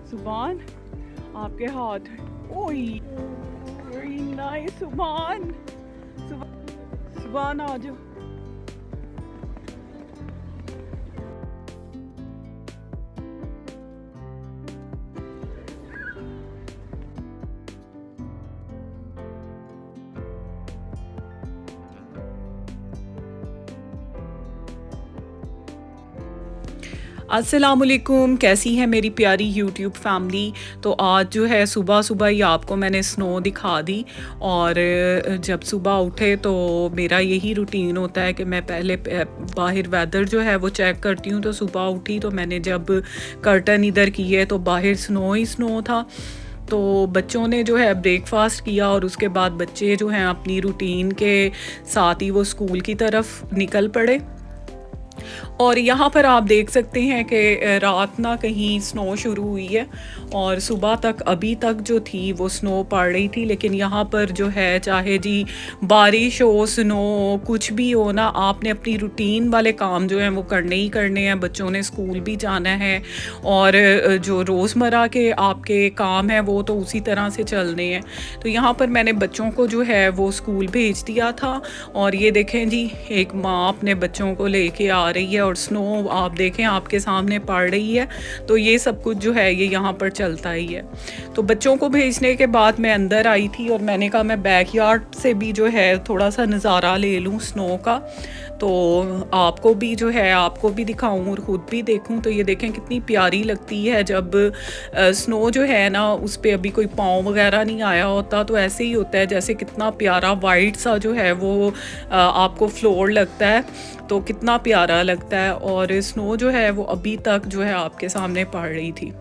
सुभान, आपके हाथ। ओए, वेरी नाइस सुभान। सुभान आ जाओ। अस्सलामुअलैकुम, कैसी है मेरी प्यारी यूट्यूब फैमिली। तो आज जो है सुबह सुबह ही आपको मैंने स्नो दिखा दी। और जब सुबह उठे तो मेरा यही रूटीन होता है कि मैं पहले बाहर वेदर जो है वो चेक करती हूँ। तो सुबह उठी तो मैंने जब कर्टन इधर किए तो बाहर स्नो ही स्नो था। तो बच्चों ने जो है ब्रेकफास्ट किया और उसके बाद बच्चे जो हैं अपनी रूटीन के साथ ही वो स्कूल की तरफ निकल पड़े। और यहाँ पर आप देख सकते हैं कि रात ना कहीं स्नो शुरू हुई है और सुबह तक अभी तक जो थी वो स्नो पड़ रही थी। लेकिन यहाँ पर जो है चाहे जी बारिश हो, स्नो कुछ भी हो ना, आपने अपनी रूटीन वाले काम जो हैं वो करने ही करने हैं। बच्चों ने स्कूल भी जाना है और जो रोज़मर्रा के आपके काम हैं वो तो उसी तरह से चलने हैं। तो यहाँ पर मैंने बच्चों को जो है वो स्कूल भेज दिया था। और ये देखें जी, एक माँ अपने बच्चों को लेके आ रही है और स्नो आप देखें आपके सामने पड़ रही है। तो ये सब कुछ जो है ये यहाँ पर चलता ही है। तो बच्चों को भेजने के बाद मैं अंदर आई थी और मैंने कहा मैं बैकयार्ड से भी जो है थोड़ा सा नज़ारा ले लूँ स्नो का। तो आपको भी जो है आपको भी दिखाऊं और ख़ुद भी देखूं। तो ये देखें कितनी प्यारी लगती है जब स्नो जो है ना उस पर अभी कोई पाँव वगैरह नहीं आया होता। तो ऐसे ही होता है जैसे कितना प्यारा वाइट सा जो है वो आपको फ्लोर लगता है। तो कितना प्यारा लगता है। और स्नो जो है वो अभी तक जो है आपके सामने पड़ रही थी।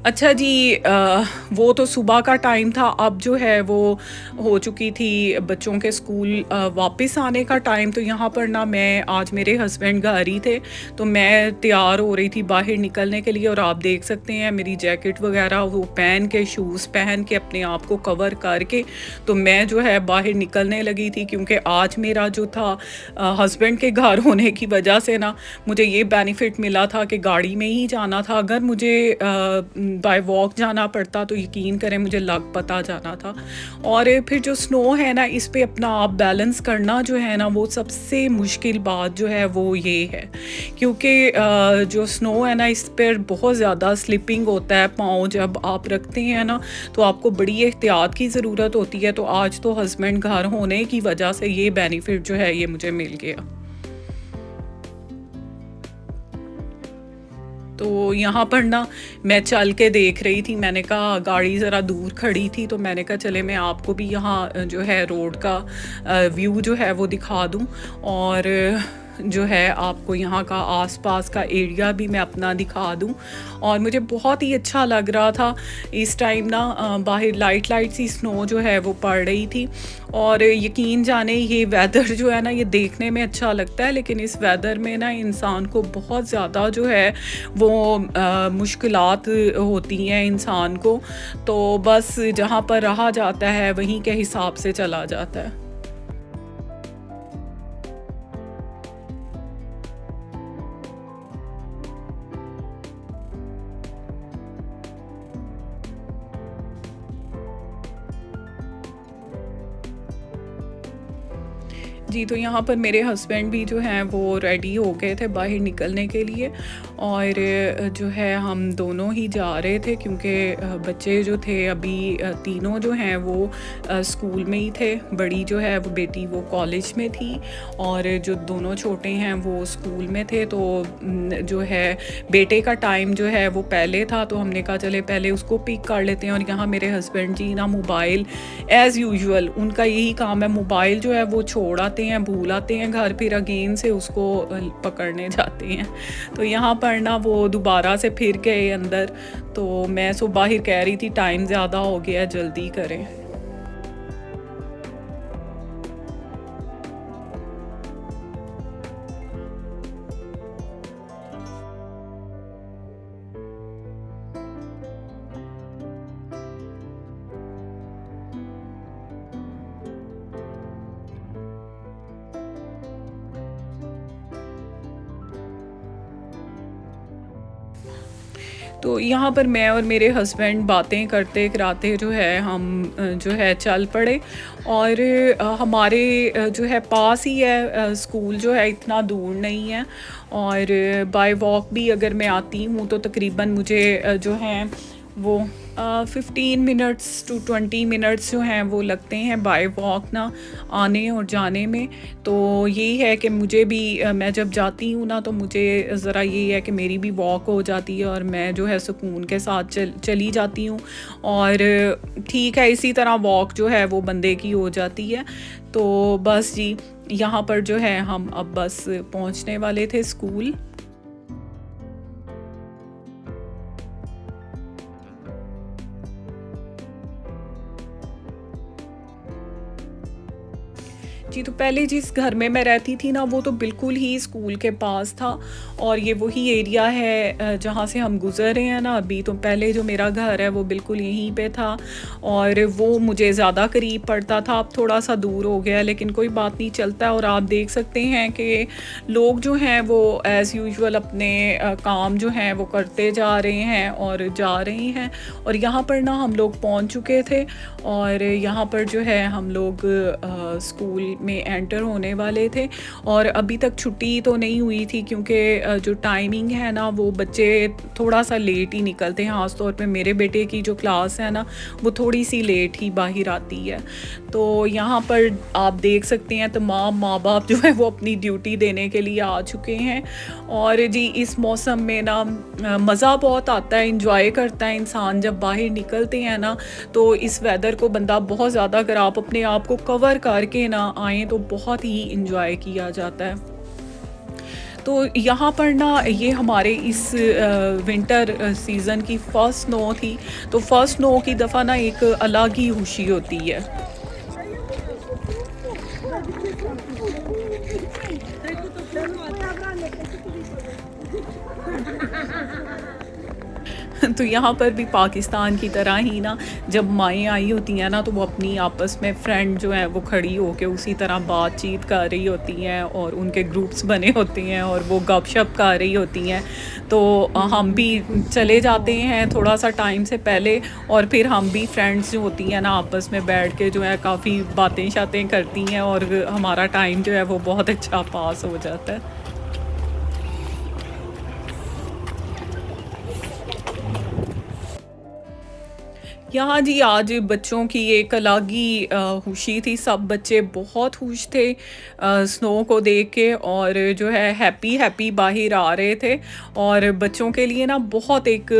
अच्छा जी, वो तो सुबह का टाइम था। अब जो है वो हो चुकी थी बच्चों के स्कूल वापस आने का टाइम। तो यहाँ पर ना मैं आज मेरे हस्बैंड घर ही थे तो मैं तैयार हो रही थी बाहर निकलने के लिए। और आप देख सकते हैं मेरी जैकेट वगैरह वो पहन के, शूज़ पहन के, अपने आप को कवर करके तो मैं जो है बाहर निकलने लगी थी। क्योंकि आज मेरा जो था हस्बैंड के घर होने की वजह से ना मुझे ये बेनिफिट मिला था कि गाड़ी में ही जाना था। अगर मुझे बाय वॉक जाना पड़ता तो यकीन करें मुझे लग पता जाना था। और फिर जो स्नो है ना इस पे अपना आप बैलेंस करना जो है ना वो सबसे मुश्किल बात जो है वो ये है। क्योंकि जो स्नो है ना इस पर बहुत ज़्यादा स्लिपिंग होता है। पाँव जब आप रखते हैं ना तो आपको बड़ी एहतियात की ज़रूरत होती है। तो आज तो हस्बैंड घर होने की वजह से ये बेनिफिट जो है ये मुझे मिल गया। तो यहाँ पर ना मैं चल के देख रही थी। मैंने कहा गाड़ी ज़रा दूर खड़ी थी तो मैंने कहा चले मैं आपको भी यहाँ जो है रोड का व्यू जो है वो दिखा दूँ। और जो है आपको यहाँ का आसपास का एरिया भी मैं अपना दिखा दूँ। और मुझे बहुत ही अच्छा लग रहा था इस टाइम ना। बाहर लाइट लाइट सी स्नो जो है वो पड़ रही थी। और यकीन जाने ये वेदर जो है ना ये देखने में अच्छा लगता है लेकिन इस वेदर में ना इंसान को बहुत ज़्यादा जो है वो मुश्किलात होती हैं इंसान को। तो बस जहाँ पर रहा जाता है वहीं के हिसाब से चला जाता है। जी, तो यहाँ पर मेरे हस्बैंड भी जो हैं वो रेडी हो गए थे बाहर निकलने के लिए। और जो है हम दोनों ही जा रहे थे क्योंकि बच्चे जो थे अभी तीनों जो हैं वो स्कूल में ही थे। बड़ी जो है वो बेटी वो कॉलेज में थी और जो दोनों छोटे हैं वो स्कूल में थे। तो जो है बेटे का टाइम जो है वो पहले था तो हमने कहा चले पहले उसको पिक कर लेते हैं। और यहाँ मेरे हस्बैंड जी ना मोबाइल एज़ यूजुअल उनका यही काम है, मोबाइल जो है वो छोड़ आते हैं, भूल आते हैं घर, फिर अगेन से उसको पकड़ने जाते हैं। तो यहाँ पर ना वो दोबारा से फिर गए अंदर। तो मैं सो बाहर कह रही थी टाइम ज़्यादा हो गया, जल्दी करें। तो यहाँ पर मैं और मेरे हस्बैंड बातें करते-कराते जो है हम जो है चल पड़े और हमारे जो है पास ही है स्कूल जो है इतना दूर नहीं है और बाय वॉक भी अगर मैं आती हूँ तो तकरीबन मुझे जो है वो 15 मिनट्स टू 20 मिनट्स जो हैं वो लगते हैं बाय वॉक ना आने और जाने में। तो यही है कि मुझे भी मैं जब जाती हूँ ना तो मुझे ज़रा यही है कि मेरी भी वॉक हो जाती है और मैं जो है सुकून के साथ चली जाती हूँ और ठीक है इसी तरह वॉक जो है वो बंदे की हो जाती है। तो बस जी, यहाँ पर जो है हम अब बस पहुँचने वाले थे स्कूल। जी, तो पहले जिस घर में मैं रहती थी ना वो तो बिल्कुल ही स्कूल के पास था और ये वही एरिया है जहाँ से हम गुज़र रहे हैं ना अभी। तो पहले जो मेरा घर है वो बिल्कुल यहीं पे था और वो मुझे ज़्यादा करीब पड़ता था, अब थोड़ा-सा दूर हो गया है लेकिन कोई बात नहीं, चलता है। और आप देख सकते हैं कि लोग जो हैं वो एज़ यूजुअल अपने काम जो हैं वो करते जा रहे हैं और जा रहे हैं। और यहाँ पर ना हम लोग पहुँच चुके थे और यहाँ पर जो है हम लोग स्कूल में एंटर होने वाले थे और अभी तक छुट्टी तो नहीं हुई थी क्योंकि जो टाइमिंग है ना वो बच्चे थोड़ा सा लेट ही निकलते हैं। ख़ास तौर पे मेरे बेटे की जो क्लास है ना वो थोड़ी सी लेट ही बाहर आती है। तो यहाँ पर आप देख सकते हैं तमाम माँ बाप जो है वो अपनी ड्यूटी देने के लिए आ चुके हैं। और जी इस मौसम में ना मज़ा बहुत आता है, इंजॉय करता है इंसान जब बाहर निकलते हैं ना। तो इस वेदर को बंदा बहुत ज़्यादा, अगर आप अपने आप को कवर करके ना आएँ तो बहुत ही इंजॉय किया जाता है। तो यहाँ पर ना ये हमारे इस विंटर सीज़न की फर्स्ट स्नो थी। तो फर्स्ट स्नो की दफ़ा ना एक अलग ही खुशी होती है। तो यहाँ पर भी पाकिस्तान की तरह ही ना जब माएँ आई होती हैं ना तो वो अपनी आपस में फ्रेंड जो हैं वो खड़ी होके उसी तरह बातचीत कर रही होती हैं और उनके ग्रुप्स बने होते हैं और वो गपशप कर रही होती हैं। तो हम भी चले जाते हैं थोड़ा सा टाइम से पहले और फिर हम भी फ्रेंड्स जो होती हैं ना आपस में बैठ के जो है काफ़ी बातें शातें करती हैं और हमारा टाइम जो है वो बहुत अच्छा पास हो जाता है। यहाँ जी आज बच्चों की एक अलग ही खुशी थी, सब बच्चे बहुत खुश थे स्नो को देख के और जो है हैप्पी हैप्पी बाहर आ रहे थे। और बच्चों के लिए ना बहुत एक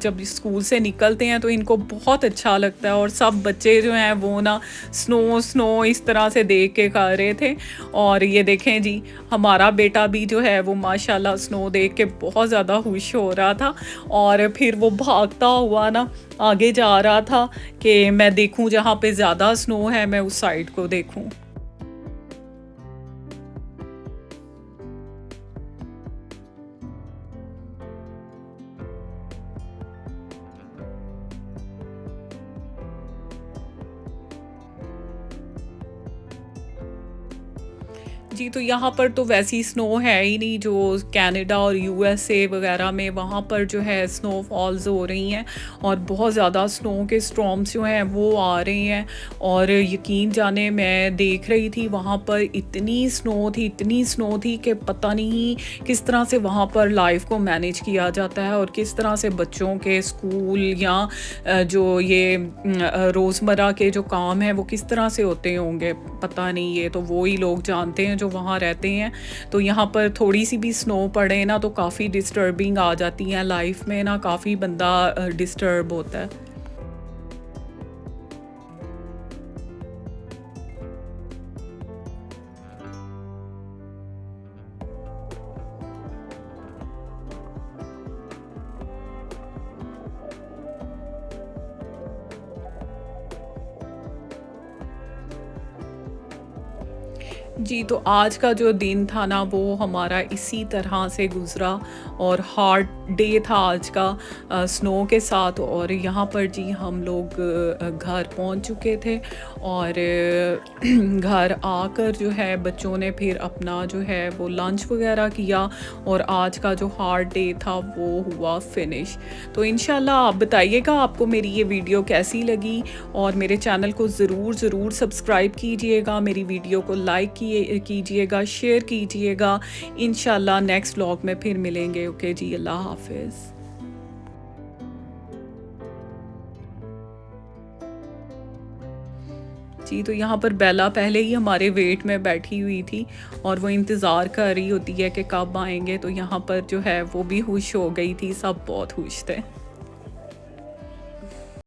जब स्कूल से निकलते हैं तो इनको बहुत अच्छा लगता है और सब बच्चे जो हैं वो ना स्नो स्नो इस तरह से देख के कर रहे थे। और ये देखें जी, हमारा बेटा भी जो है वो माशाल्लाह स्नो देख के बहुत ज़्यादा खुश हो रहा था और फिर वो भागता हुआ ना आगे जा रहा था कि मैं देखूं जहाँ पे ज़्यादा स्नो है मैं उस साइड को देखूं। जी, तो यहाँ पर तो वैसी स्नो है ही नहीं जो कनाडा और यूएसए वगैरह में वहाँ पर जो है स्नोफॉल्स हो रही हैं और बहुत ज़्यादा स्नो के स्टॉर्म्स जो हैं वो आ रहे हैं। और यकीन जाने मैं देख रही थी वहाँ पर इतनी स्नो थी कि पता नहीं किस तरह से वहाँ पर लाइफ को मैनेज किया जाता है और किस तरह से बच्चों के स्कूल या जो ये रोज़मर्रा के जो काम हैं वो किस तरह से होते होंगे पता नहीं, ये तो वो ही लोग जानते हैं जो वहाँ रहते हैं। तो यहाँ पर थोड़ी सी भी स्नो पड़े ना तो काफ़ी डिस्टर्बिंग आ जाती हैं लाइफ में ना, काफ़ी बंदा डिस्टर्ब होता है। जी, तो आज का जो दिन था ना वो हमारा इसी तरह से गुज़रा और हार्ड डे था आज का स्नो के साथ। और यहाँ पर जी हम लोग घर पहुँच चुके थे और घर आकर जो है बच्चों ने फिर अपना जो है वो लंच वगैरह किया और आज का जो हार्ड डे था वो हुआ फिनिश। तो इंशाल्लाह आप बताइएगा आपको मेरी ये वीडियो कैसी लगी और मेरे चैनल को ज़रूर सब्सक्राइब कीजिएगा, मेरी वीडियो को लाइक कीजिएगा, शेयर कीजिएगा। इंशाल्लाह नेक्स्ट व्लॉग में फिर मिलेंगे। ओके जी, अल्लाह हाफिज़। जी, तो यहाँ पर बेला पहले ही हमारे वेट में बैठी हुई थी और वो इंतज़ार कर रही होती है कि कब आएँगे। तो यहाँ पर जो है वो भी खुश हो गई थी, सब बहुत खुश थे।